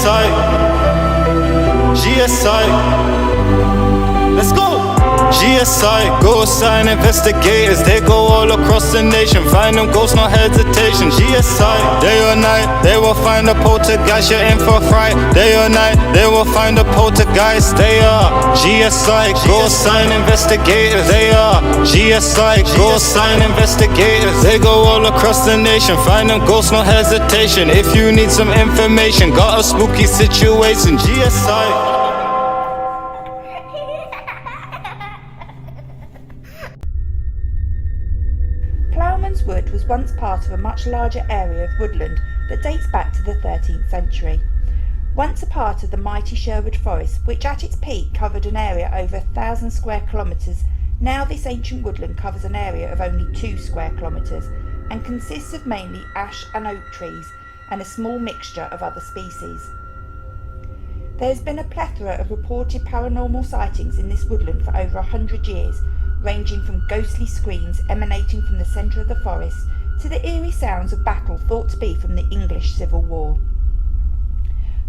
GSI, GSI, let's go. GSI, ghost sign investigators, they go all across the nation, find them ghosts, no hesitation. GSI, day or night, they will find a poltergeist, you're in for a fright. Day or night, they will find a poltergeist, they are GSI, ghost sign investigators, they are GSI, ghost sign investigators, they go all across the nation, find them ghosts, no hesitation. If you need some information, got a spooky situation, GSI. Wood was once part of a much larger area of woodland that dates back to the 13th century. Once a part of the mighty Sherwood Forest, which at its peak covered an area over 1,000 square kilometres, now this ancient woodland covers an area of only 2 square kilometres and consists of mainly ash and oak trees and a small mixture of other species. There has been a plethora of reported paranormal sightings in this woodland for over 100 years, ranging from ghostly screams emanating from the centre of the forest to the eerie sounds of battle thought to be from the English Civil War.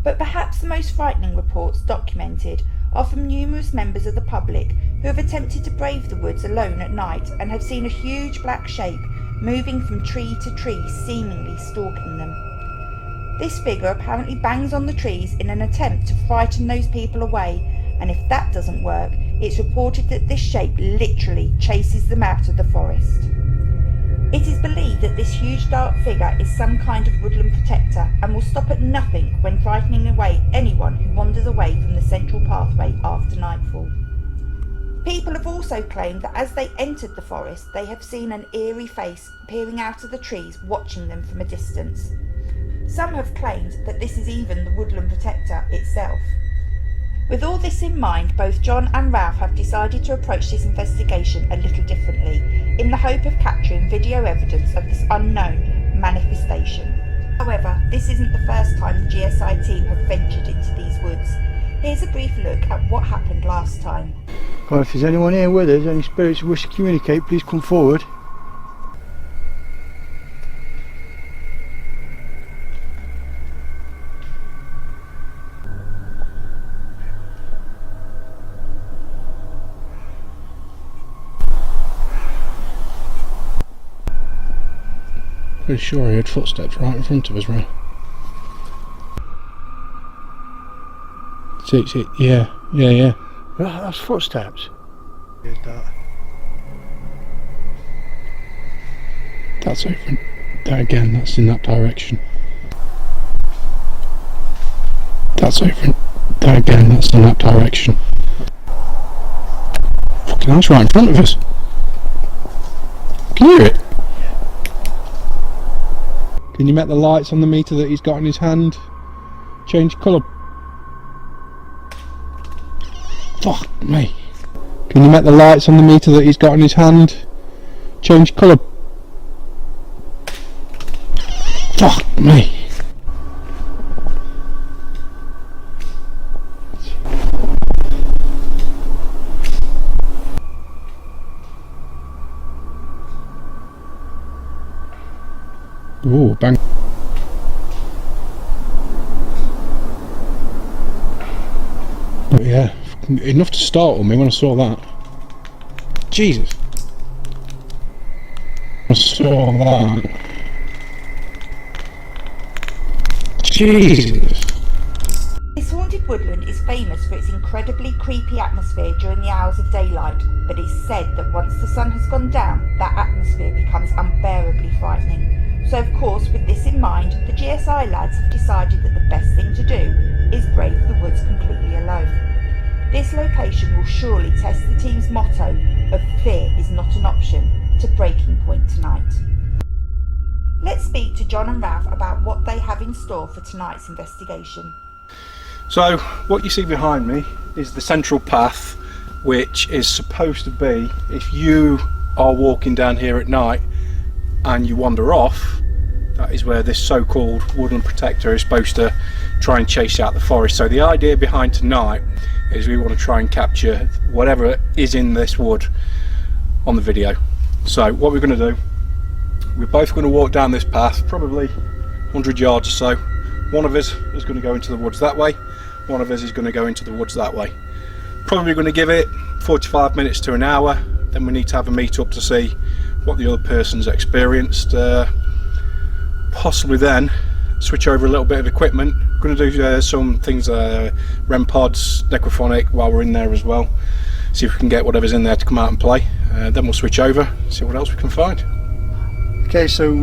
But perhaps the most frightening reports documented are from numerous members of the public who have attempted to brave the woods alone at night and have seen a huge black shape moving from tree to tree, seemingly stalking them. This figure apparently bangs on the trees in an attempt to frighten those people away, and if that doesn't work, it's reported that this shape literally chases them out of the forest. It is believed that this huge dark figure is some kind of woodland protector and will stop at nothing when frightening away anyone who wanders away from the central pathway after nightfall. People have also claimed that as they entered the forest, they have seen an eerie face peering out of the trees, watching them from a distance. Some have claimed that this is even the woodland protector itself. With all this in mind, both John and Ralph have decided to approach this investigation a little differently, in the hope of capturing video evidence of this unknown manifestation. However, this isn't the first time the GSI team have ventured into these woods. Here's a brief look at what happened last time. Well, if there's anyone here with us, any spirits who wish to communicate, please come forward. Pretty sure I heard footsteps right in front of us, right? See, yeah. That's footsteps. That's over. That again, that's in that direction. That's over. That again, that's in that direction. Fucking hell, it's right in front of us. Can you hear it? Can you make the lights on the meter that he's got in his hand change colour? Fuck me. Can you make the lights on the meter that he's got in his hand change colour? Fuck me. Ooh, bang. But yeah, enough to startle me when I saw that. Jesus. I saw that. Jesus. This haunted woodland is famous for its incredibly creepy atmosphere during the hours of daylight, but it's said that once the sun has gone down, that atmosphere becomes unbearably frightening. So of course, with this in mind, the GSI lads have decided that the best thing to do is brave the woods completely alone. This location will surely test the team's motto of fear is not an option to breaking point tonight. Let's speak to John and Ralph about what they have in store for tonight's investigation. So what you see behind me is the central path, which is supposed to be, if you are walking down here at night and you wander off, that is where this so-called woodland protector is supposed to try and chase out the forest. So the idea behind tonight is we want to try and capture whatever is in this wood on the video. So what we're going to do, we're both going to walk down this path, probably 100 yards or so, One of us is going to go into the woods that way, one of us is going to go into the woods that way. Probably going to give it 45 minutes to an hour, then we need to have a meet up to see what the other person's experienced. Possibly then switch over a little bit of equipment. We're going to do some things, REM pods, necrophonic while we're in there as well. See if we can get whatever's in there to come out and play. Then we'll switch over, see what else we can find. Okay, so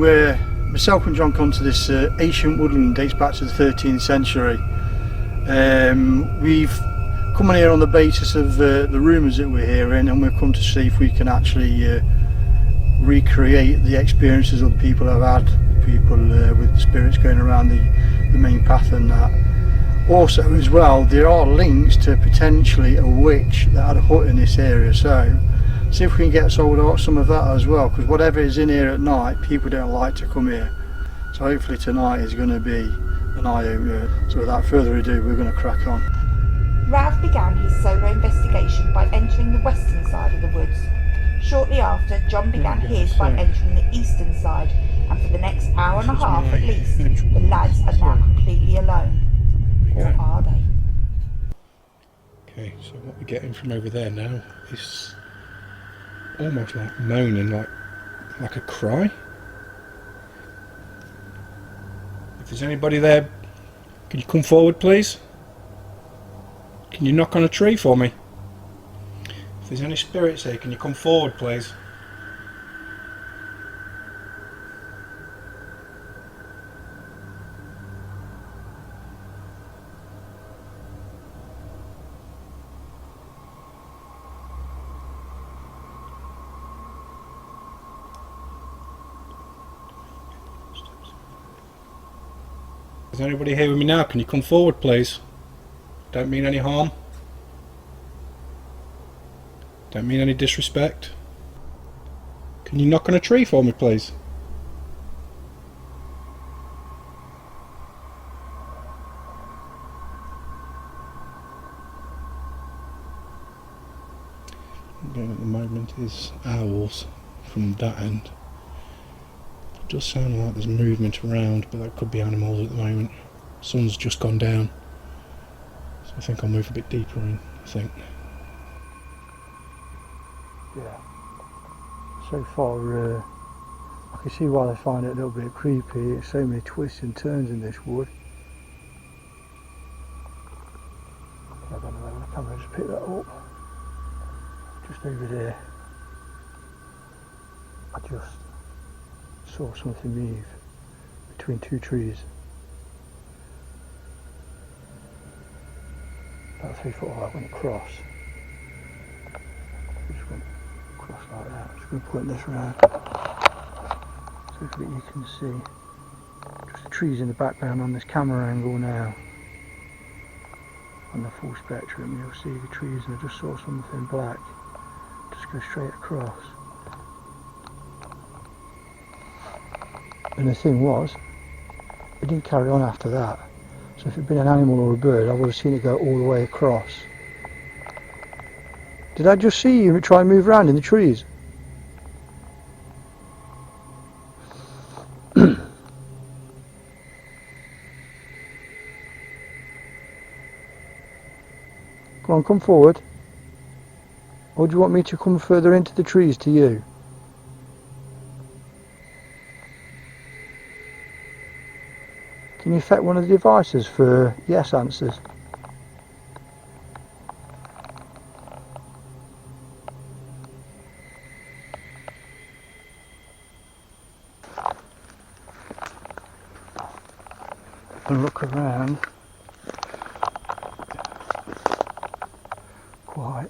myself and John come to this ancient woodland, dates back to the 13th century. We've come on here on the basis of the rumours that we're hearing, and we've come to see if we can actually recreate the experiences other people have had, people with spirits going around the main path and that. Also as well, there are links to potentially a witch that had a hut in this area, so see if we can get sold out some of that as well, because whatever is in here at night, people don't like to come here. So hopefully tonight is going to be an eye-opener. So without further ado, we're going to crack on. Rav began his solo investigation by entering the western side of the woods. Shortly after, John began his by entering the eastern side, and for the next hour and a half at least, the lads are now completely alone. Or are they? Okay, so what we're getting from over there now is almost like moaning, like a cry. If there's anybody there, can you come forward please? Can you knock on a tree for me? If there's any spirits here, can you come forward please? Is anybody here with me now? Can you come forward please? Don't mean any harm. Don't mean any disrespect. Can you knock on a tree for me please? Again, at the moment is owls from that end. It does sound like there's movement around, but that could be animals at the moment. Sun's just gone down, so I think I'll move a bit deeper in, I think. Yeah. So far, I can see why they find it a little bit creepy. There's so many twists and turns in this wood. I don't know whether the camera just picked that up. Just over there, I just saw something move between two trees. About 3 foot high, went across. Just went across like that. Just going to point this round so that you can see just the trees in the background on this camera angle now. On the full spectrum, you'll see the trees, and I just saw something black just go straight across. And the thing was, it didn't carry on after that. So if it had been an animal or a bird, I would have seen it go all the way across. Did I just see you try and move around in the trees? Come on, come forward. Or do you want me to come further into the trees to you? Can you affect one of the devices for yes answers? And look around. Quite.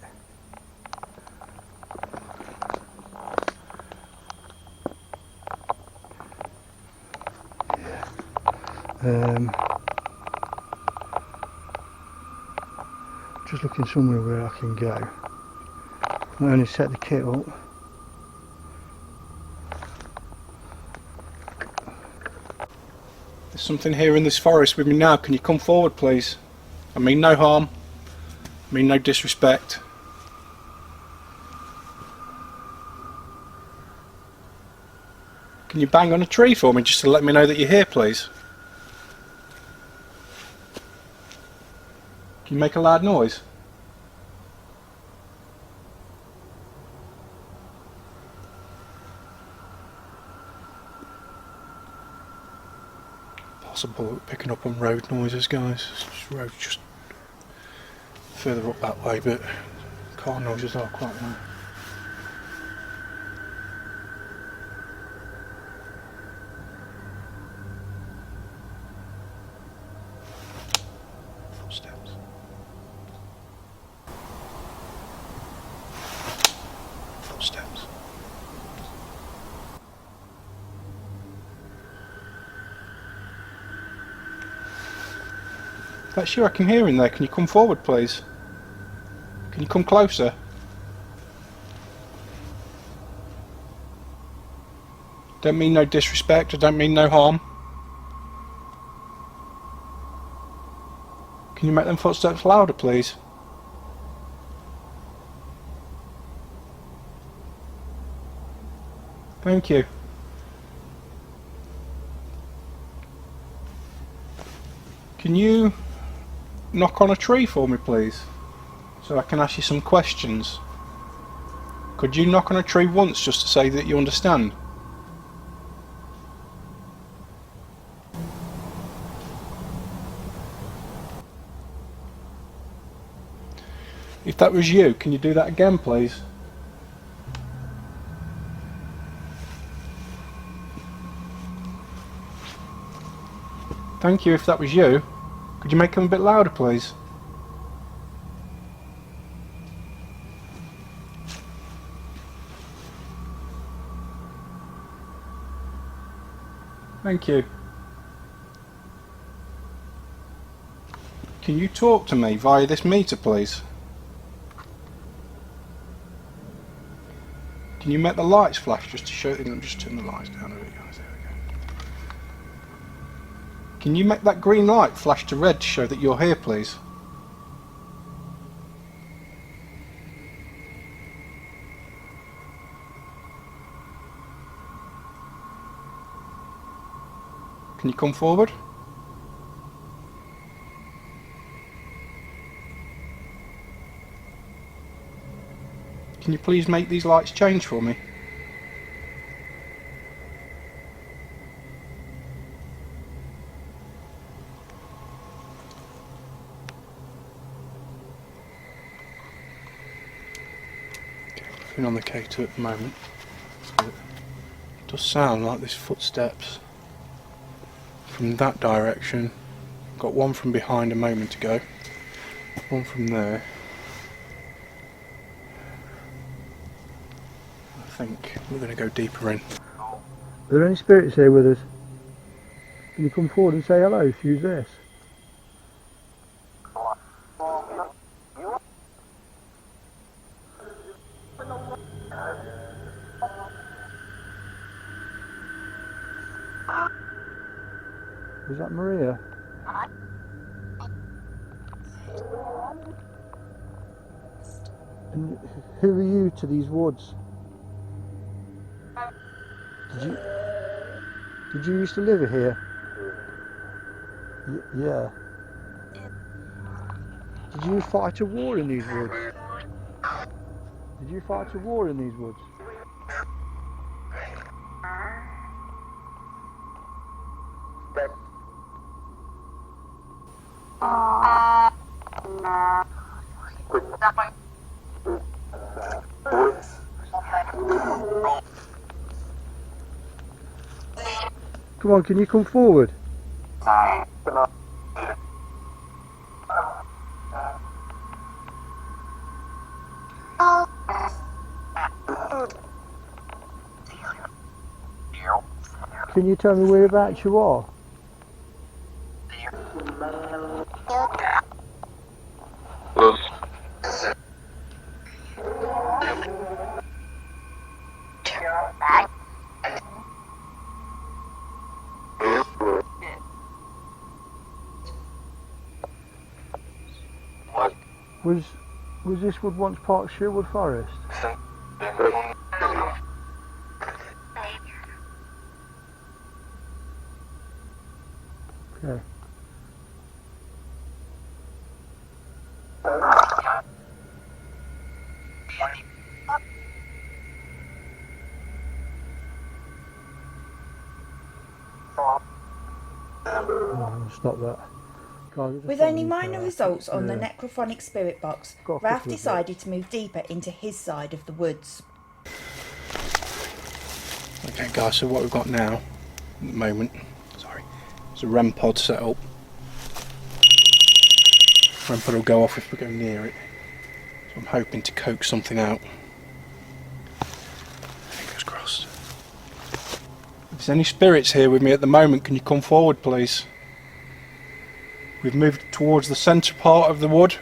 Just looking somewhere where I can go. I only set the kit up. There's something here in this forest with me now. Can you come forward please? I mean no harm. I mean no disrespect. Can you bang on a tree for me just to let me know that you're here please? Can you make a loud noise? Possible picking up on road noises, guys. Road just further up that way, but car noises are quite loud. Footsteps. Footsteps. That's you I can hear in there. Can you come forward, please? Can you come closer? Don't mean no disrespect, I don't mean no harm. Can you make them footsteps louder, please? Thank you. Can you knock on a tree for me, please? So I can ask you some questions. Could you knock on a tree once just to say that you understand? If that was you, can you do that again, please? Thank you. If that was you, could you make them a bit louder, please? Thank you. Can you talk to me via this meter, please? Can you make the lights flash just to show? Let me just turn the lights down a bit, guys. There we go. Can you make that green light flash to red to show that you're here, please? Can you come forward? Can you please make these lights change for me? Okay, nothing on the K2 at the moment. So it does sound like there's footsteps from that direction. Got one from behind a moment ago, one from there. I think we're going to go deeper in. Are there any spirits here with us? Can you come forward and say hello if you use this? Is that Maria? And who are you to these woods? Did you used to live here? Yeah. Did you fight a war in these woods? Did you fight a war in these woods? Come on, can you come forward? Can you tell me whereabouts you are? Was this wood once part of Sherwood Forest? Okay. Stop that. With only minor results on the necrophonic spirit box, Ralph decided to move deeper into his side of the woods. Okay guys, so what we've got now, at the moment, is a REM pod set up. REM pod will go off if we go near it. So I'm hoping to coax something out. Fingers crossed. If there's any spirits here with me at the moment, can you come forward please? We've moved towards the centre part of the wood.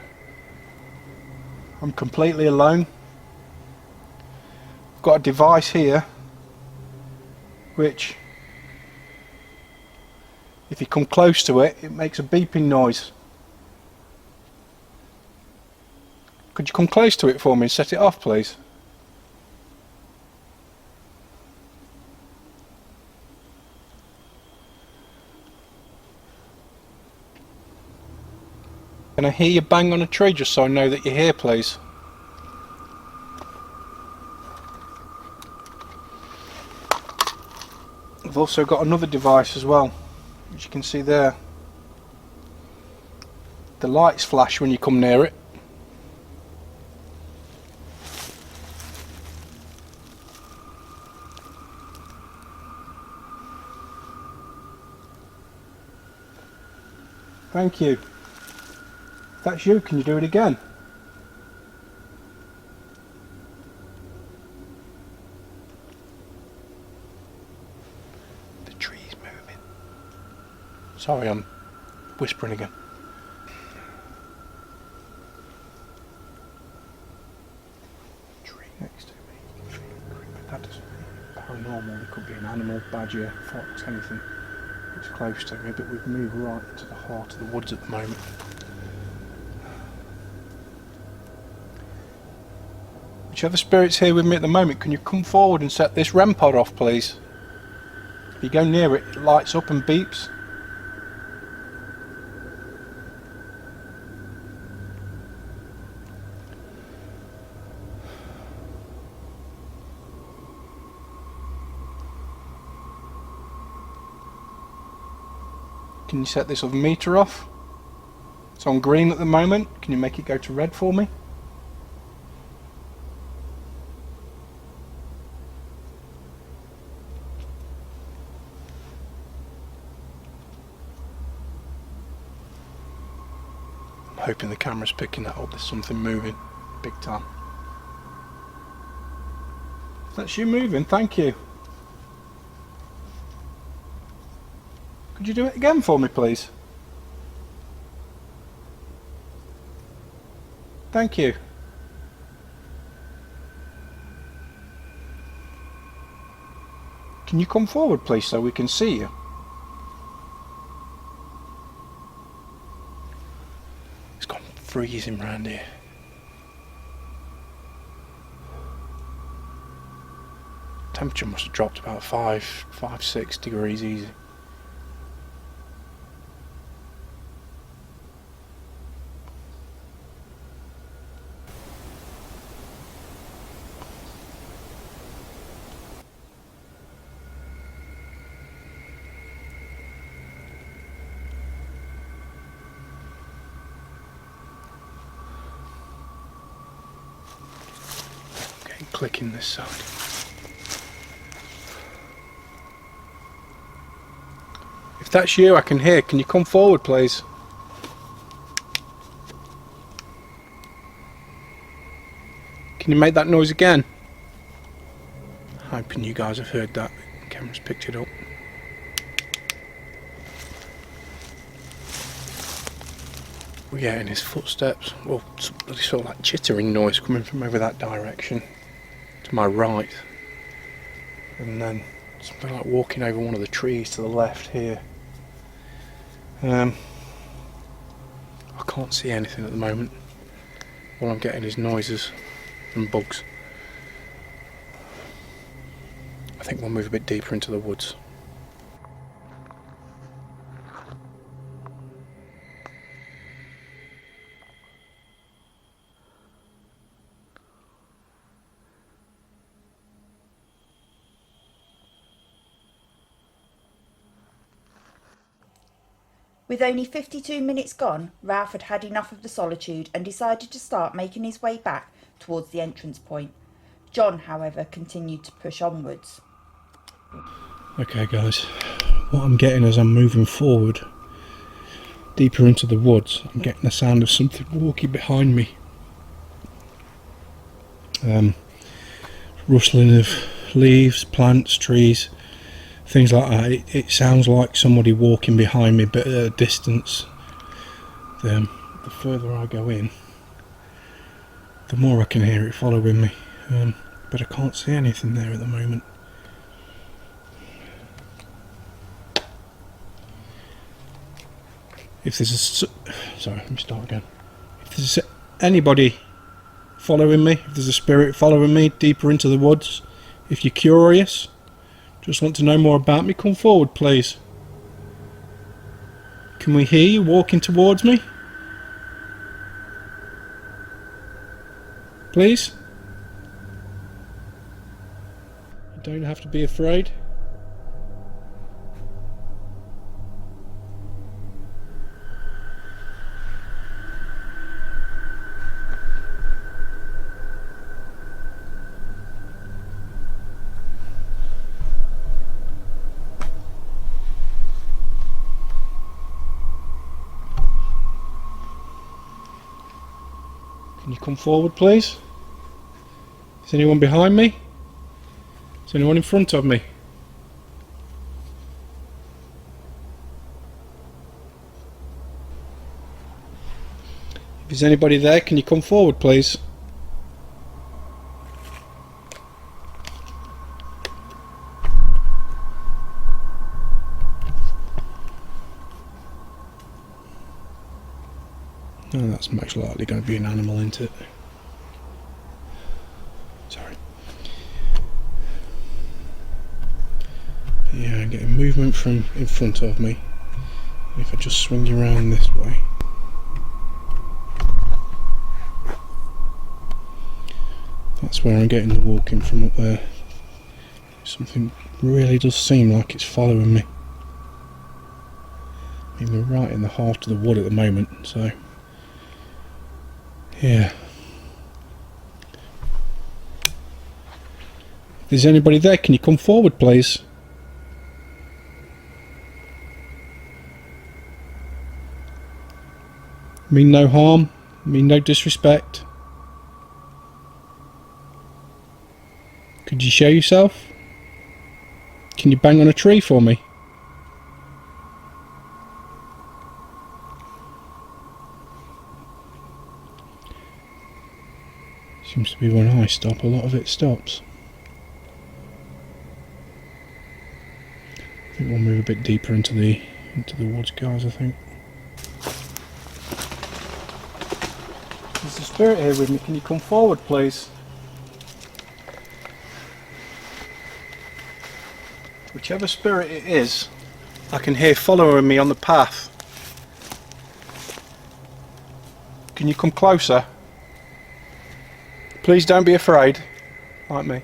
I'm completely alone. I've got a device here which, if you come close to it, it makes a beeping noise. Could you come close to it for me and set it off please? Can I hear you bang on a tree just so I know that you're here please? I've also got another device as well, as you can see there. The lights flash when you come near it. Thank you. If that's you, can you do it again? The tree's moving. Sorry, I'm whispering again. Tree next to me. That doesn't mean paranormal. It could be an animal, badger, fox, anything. It's close to me, but we've moved right into the heart of the woods at the moment. Whichever spirit's here with me at the moment, can you come forward and set this REM pod off please? If you go near it, it lights up and beeps. Can you set this other meter off? It's on green at the moment. Can you make it go to red for me? I'm hoping the camera's picking that up. There's something moving big time. If that's you moving, thank you. Could you do it again for me please? Thank you. Can you come forward please so we can see you? It's gone freezing round here. Temperature must have dropped about 6 degrees easy. Clicking this side. If that's you, I can hear. Can you come forward please? Can you make that noise again? Hoping you guys have heard that. The camera's picked it up. We're getting his footsteps. Well, it's sort of like chittering noise coming from over that direction. To my right, and then something like walking over one of the trees to the left here. I can't see anything at the moment. All I'm getting is noises and bugs. I think we'll move a bit deeper into the woods. With only 52 minutes gone, Ralph had had enough of the solitude and decided to start making his way back towards the entrance point. John, however, continued to push onwards. Okay guys, what I'm getting as I'm moving forward deeper into the woods, I'm getting the sound of something walking behind me. Rustling of leaves, plants, trees, things like that. It sounds like somebody walking behind me, but at a distance. The further I go in, the more I can hear it following me, but I can't see anything there at the moment. If there's sorry, let me start again. If there's anybody following me, if there's a spirit following me deeper into the woods, if you're curious, just want to know more about me, come forward please. Can we hear you walking towards me? Please? You don't have to be afraid. Can you come forward please? Is anyone behind me? Is anyone in front of me? If there's anybody there, can you come forward please? No, that's most likely going to be an animal, isn't it? Sorry. Yeah, I'm getting movement from in front of me. If I just swing around this way. That's where I'm getting the walking from, up there. Something really does seem like it's following me. I mean, we're right in the heart of the wood at the moment, so... yeah. If there's anybody there, can you come forward please? Mean no harm, mean no disrespect. Could you show yourself? Can you bang on a tree for me? Seems to be when I stop, a lot of it stops. I think we'll move a bit deeper into the woods, guys, I think. There's a spirit here with me, can you come forward please? Whichever spirit it is, I can hear following me on the path. Can you come closer? Please don't be afraid, like me.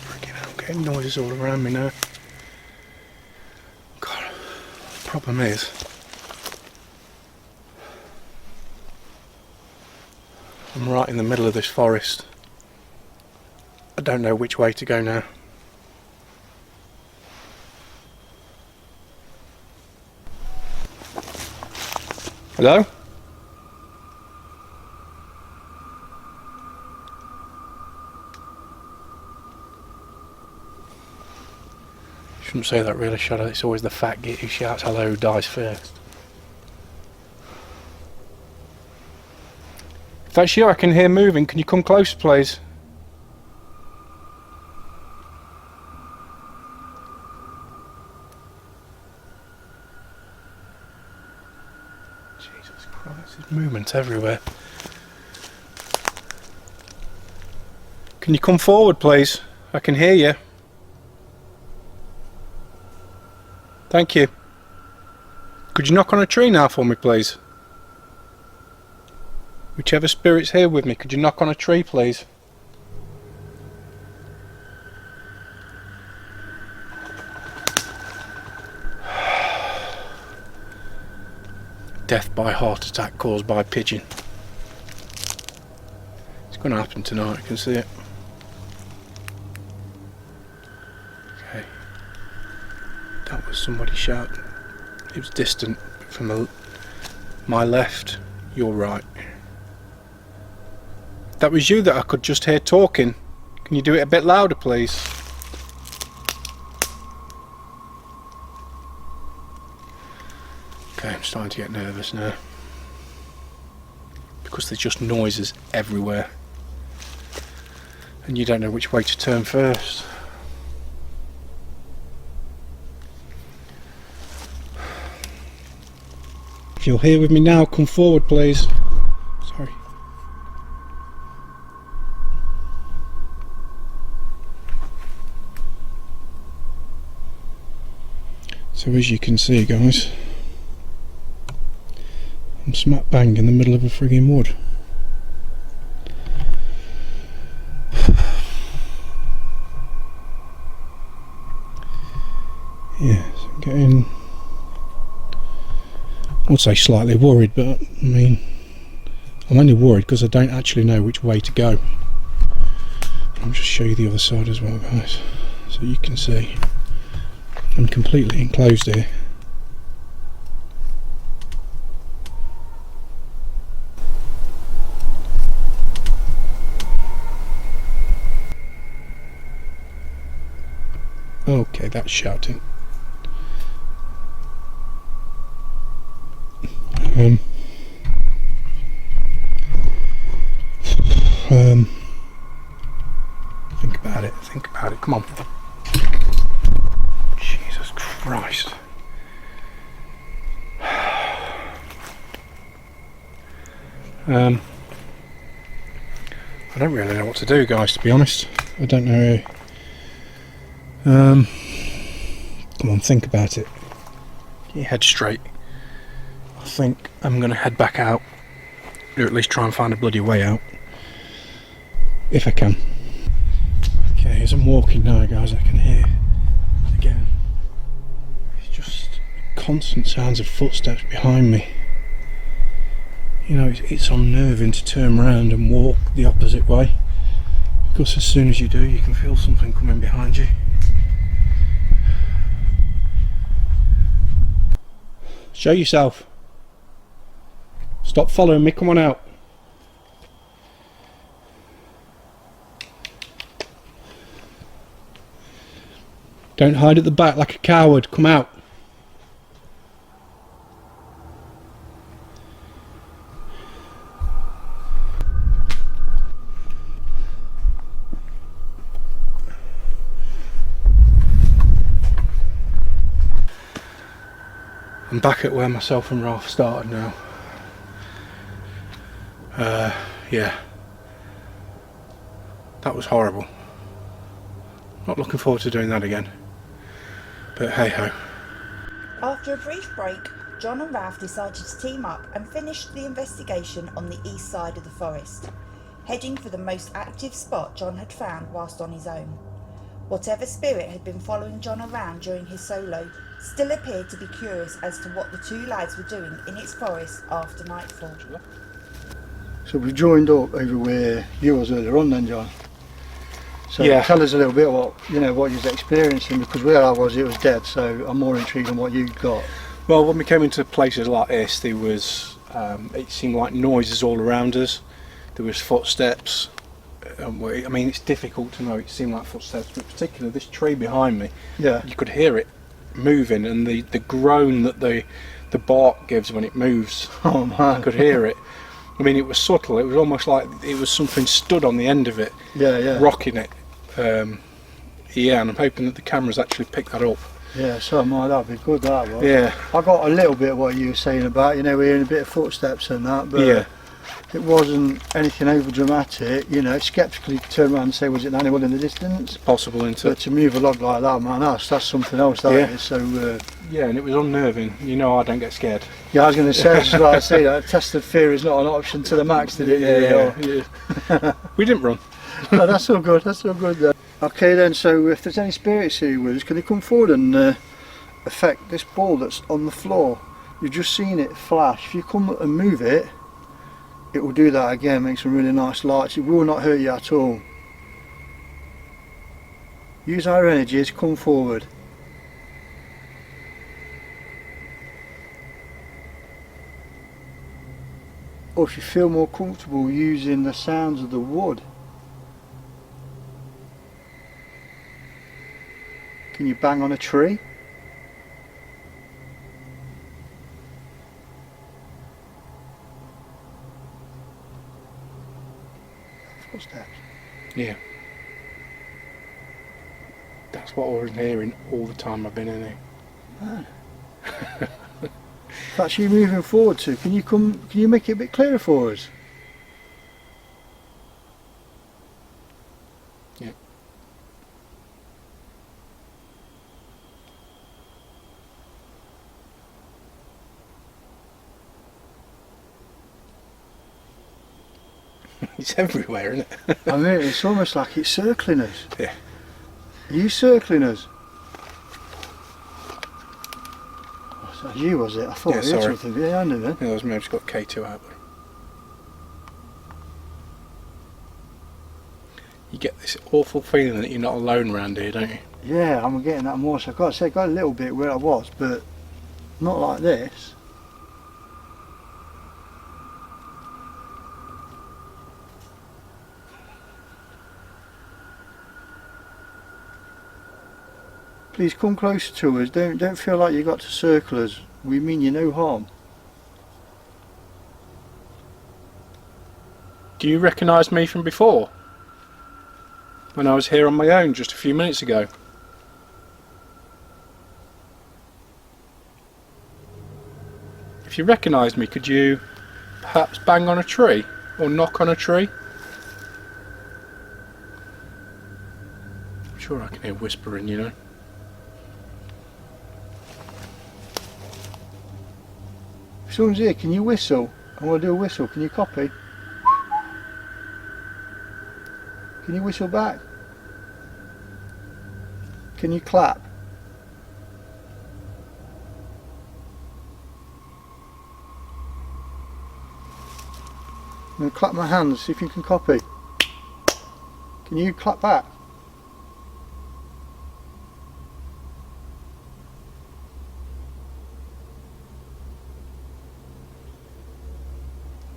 Freaking hell, I'm getting noises all around me now. God, the problem is, I'm right in the middle of this forest. I don't know which way to go now. Hello? Shouldn't say that really, should I? It's always the fat git who shouts hello who dies first. If that's you, I can hear moving. Can you come closer, please? Jesus Christ, there's movement everywhere. Can you come forward, please? I can hear you. Thank you. Could you knock on a tree now for me, please? Whichever spirit's here with me, could you knock on a tree, please? death by heart attack caused by a pigeon. It's going to happen tonight, I can see it. Okay. That was somebody shouting. It was distant from my left, your right. That was you that I could just hear talking. Can you do it a bit louder, please? Okay, I'm starting to get nervous now. Because there's just noises everywhere. And you don't know which way to turn first. If you're here with me now, come forward, please. Sorry. So as you can see, guys, I'm smack bang in the middle of a frigging wood. Yeah, so I'm getting, I would say slightly worried, but I mean, I'm only worried because I don't actually know which way to go. I'll just show you the other side as well, guys, so you can see I'm completely enclosed here. Okay, that's shouting. Think about it, come on. Jesus Christ. I don't really know what to do, guys, to be honest. I don't know. Come on, think about it. Get your head straight. I think I'm going to head back out, or at least try and find a bloody way out, if I can. Okay, as I'm walking now, guys, I can hear again. It's just constant sounds of footsteps behind me. You know, it's unnerving to turn around and walk the opposite way, because as soon as you do, you can feel something coming behind you. Show yourself. Stop following me, come on out. Don't hide at the back like a coward, come out. I'm back at where myself and Ralph started now. Yeah. That was horrible. Not looking forward to doing that again. But hey ho. After a brief break, John and Ralph decided to team up and finish the investigation on the east side of the forest, heading for the most active spot John had found whilst on his own. Whatever spirit had been following John around during his solo still appeared to be curious as to what the two lads were doing in its forest after nightfall. So we joined up over where you was earlier on then, John. So yeah, tell us a little bit what you was experiencing, because where I was it was dead, so I'm more intrigued on what you got. Well, when we came into places like this, there was it seemed like noises all around us. There was footsteps. I mean, it's difficult to know. It seemed like footsteps, but particularly this tree behind me. Yeah, you could hear it moving, and the groan that the bark gives when it moves. Oh man, I could hear it. I mean, it was subtle. It was almost like it was something stood on the end of it, rocking it. Yeah, and I'm hoping that the cameras actually pick that up. Yeah, so that'd be good, that was. Yeah. I got a little bit of what you were saying about, hearing a bit of footsteps and that, but yeah, it wasn't anything over dramatic. Skeptically turn around and say, was it an animal in the distance? Possible, isn't it? But to move a log like that, man, that's something else, that is. So yeah, and it was unnerving. I don't get scared. Yeah, I was going to say, just like I say, that tested fear is not an option to the max, did it? Yeah. We didn't run. No, that's all good. That's all good then. Okay then, so if there's any spirits here with us, can they come forward and affect this ball that's on the floor? You've just seen it flash. If you come and move it, it will do that again, make some really nice lights. It will not hurt you at all. Use our energies, come forward. Or if you feel more comfortable using the sounds of the wood, can you bang on a tree? Footsteps. Yeah. That's what I was hearing all the time I've been in here. Man. That's you moving forward to. Can you make it a bit clearer for us? Yeah. It's everywhere, isn't it? I mean, it's almost like it's circling us. Yeah. Are you circling us? Oh, that you, was it? I thought Yeah, I heard sorry. something behind it then. Yeah, that was me. I've just got K2 out. You get this awful feeling that you're not alone around here, don't you? Yeah, I'm getting that more. So I've got to say, I got a little bit where I was, but not like this. Please come closer to us. Don't feel like you got to circle us. We mean you no harm. Do you recognise me from before? When I was here on my own just a few minutes ago? If you recognised me, could you perhaps bang on a tree? Or knock on a tree? I'm sure I can hear whispering, you know. If someone's here, can you whistle? I want to do a whistle. Can you copy? Can you whistle back? Can you clap? I'm going to clap my hands, see if you can copy. Can you clap back?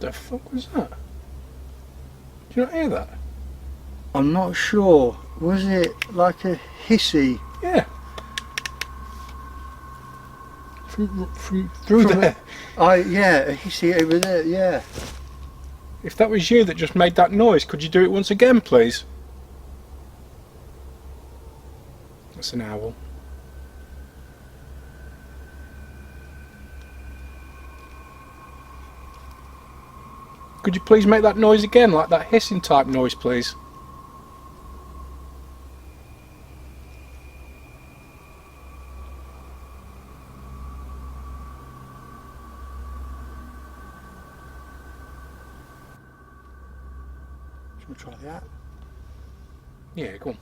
The fuck was that? Did you not hear that? I'm not sure. Was it like a hissy? Yeah. From through there. Yeah, a hissy over there, yeah. If that was you that just made that noise, could you do it once again, please? That's an owl. Could you please make that noise again, like that hissing type noise, please? Shall we try that? Yeah, go on.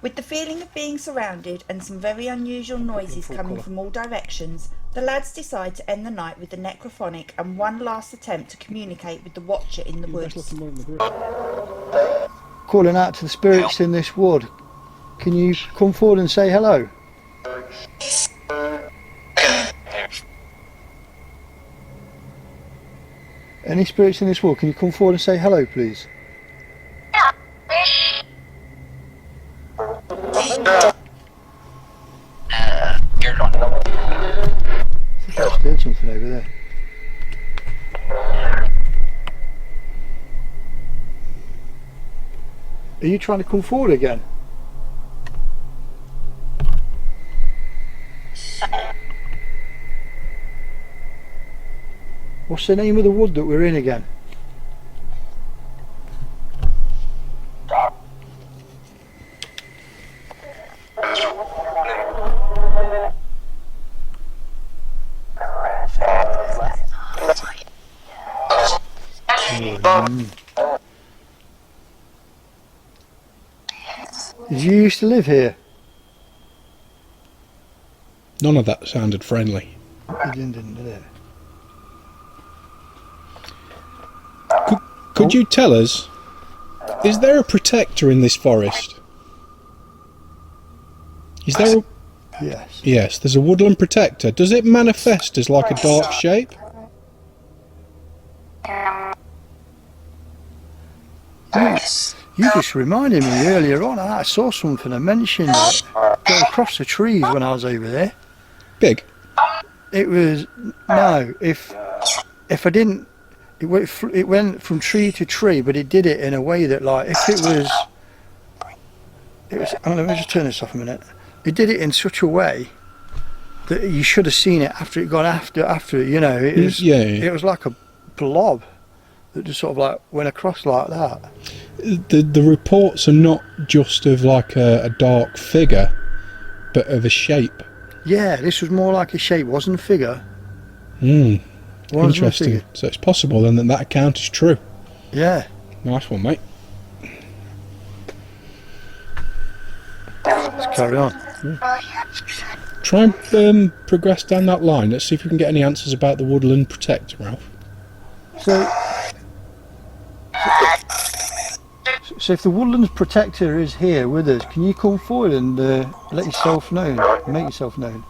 With the feeling of being surrounded and some very unusual noises full coming colour. from all directions, the lads decide to end the night with the necrophonic and one last attempt to communicate with the watcher in the woods. Calling out to the spirits in this wood. Can you come forward and say hello? Any spirits in this wood, can you come forward and say hello, please? I think I just heard something over there. Are you trying to come forward again? What's the name of the wood that we're in again? Did you used to live here? None of that sounded friendly. It didn't, did it? Could you tell us, is there a protector in this forest? Is there a... Yes. Yes, there's a woodland protector. Does it manifest as like a dark shape? You just reminded me earlier on, I saw something, I mentioned it, go across the trees when I was over there. Big? It was, no, if I didn't, it went from tree to tree, but it did it in a way that, like, if it was, oh, let me just turn this off a minute. It did it in such a way that you should have seen it after it got after it, you know. It was, it was like a blob that just sort of like went across like that. The reports are not just of like a dark figure, but of a shape. Yeah, this was more like a shape, wasn't a figure. Interesting. So it's possible then that account is true. Yeah. Nice one, mate. Let's carry on. Try and progress down that line. Let's see if we can get any answers about the woodland protector, Ralph. So if the woodlands protector is here with us, can you come forward and let yourself known, make yourself known?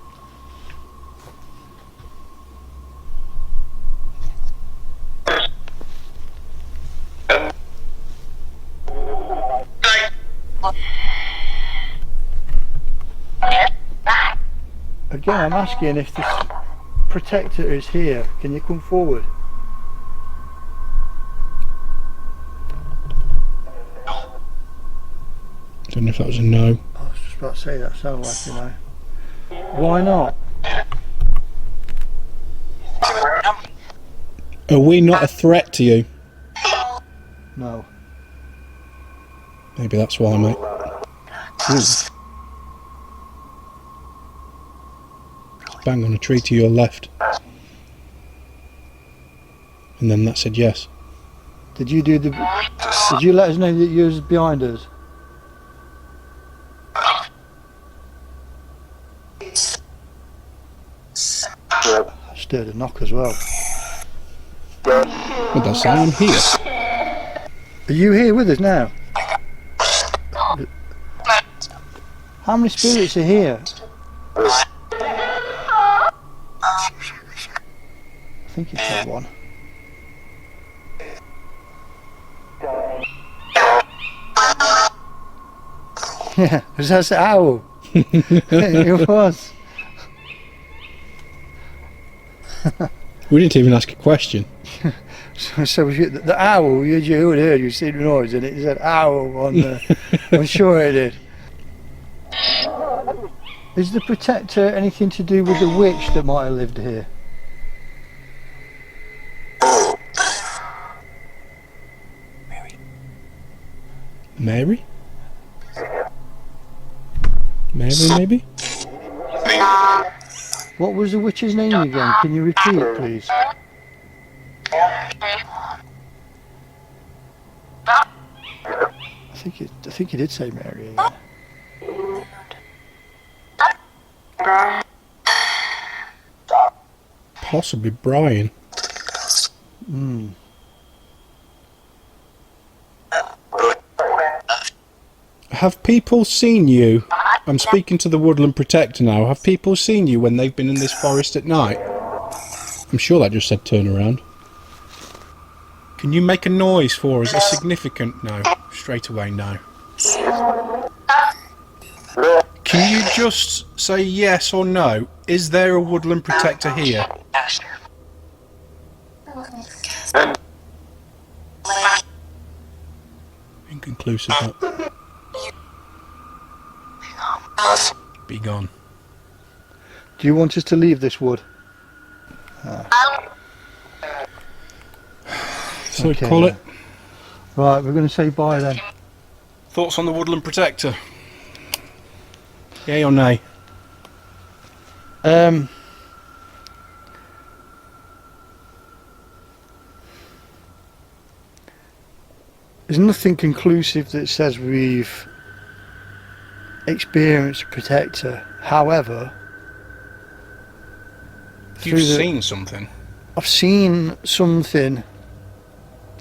Again, I'm asking if this protector is here. Can you come forward? Don't know if that was a no. I was just about to say that sounded like a no. Why not? Are we not a threat to you? No. Maybe that's why, mate. Bang on a tree to your left. And then that said yes. Did you let us know that you was behind us? I stirred a knock as well. What does say? I'm here. Are you here with us now? How many spirits are here? I think it's that one. Yeah, was that the owl? It was. We didn't even ask a question. So the owl, you heard, you see the noise, and it said owl on the. I'm sure it did. Is the protector anything to do with the witch that might have lived here? Mary? Mary, maybe? What was the witch's name again? Can you repeat it, please? I think you did say Mary again. Possibly Brian. Have people seen you? I'm speaking to the woodland protector now. Have people seen you when they've been in this forest at night? I'm sure that just said turn around. Can you make a noise for us? A significant no. Straight away no. Can you just say yes or no? Is there a woodland protector here? Inconclusive. That. Be gone. Do you want us to leave this wood? So Okay, call it. Right, we're going to say bye then. Thoughts on the woodland protector? Yay or nay? There's nothing conclusive that says we've experienced a protector. However, You've seen something? I've seen something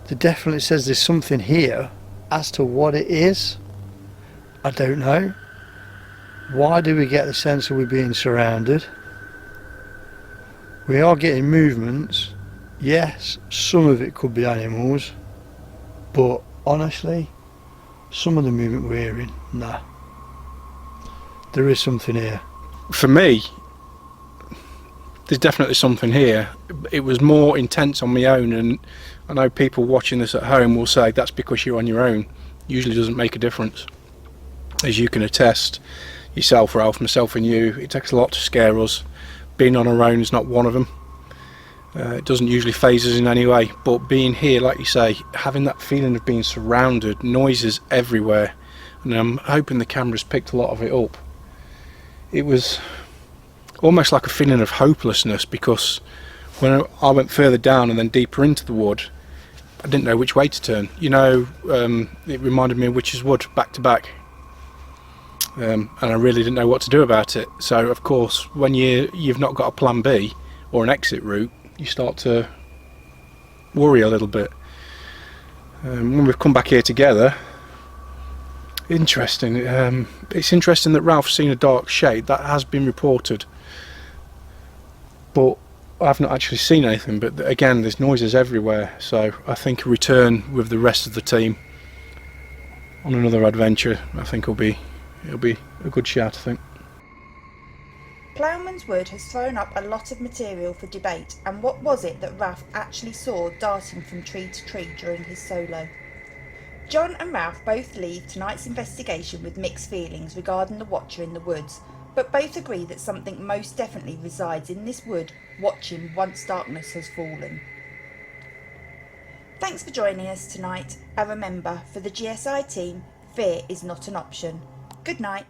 that definitely says there's something here. As to what it is, I don't know. Why do we get the sense that we're being surrounded? We are getting movements. Yes, some of it could be animals, but honestly, some of the movement we're hearing, nah. There is something here. For me, there's definitely something here. It was more intense on my own, and I know people watching this at home will say that's because you're on your own. Usually doesn't make a difference. As you can attest yourself, Ralph, myself and you, it takes a lot to scare us. Being on our own is not one of them. It doesn't usually faze us in any way, but being here, like you say, having that feeling of being surrounded, noises everywhere, and I'm hoping the camera's picked a lot of it up. It was almost like a feeling of hopelessness, because when I went further down and then deeper into the wood, I didn't know which way to turn. You know, it reminded me of Witch's Wood, back to back. And I really didn't know what to do about it. So of course, when you've not got a plan B or an exit route, you start to worry a little bit. When we've come back here together, interesting. It's interesting that Ralph's seen a dark shade. That has been reported, but I've not actually seen anything. But again, there's noises everywhere, so I think a return with the rest of the team on another adventure, I think it'll be a good shout, I think. Ploughman's Wood has thrown up a lot of material for debate, and what was it that Ralph actually saw darting from tree to tree during his solo? John and Ralph both leave tonight's investigation with mixed feelings regarding the watcher in the woods, but both agree that something most definitely resides in this wood, watching once darkness has fallen. Thanks for joining us tonight, and remember, for the GSI team, fear is not an option. Good night.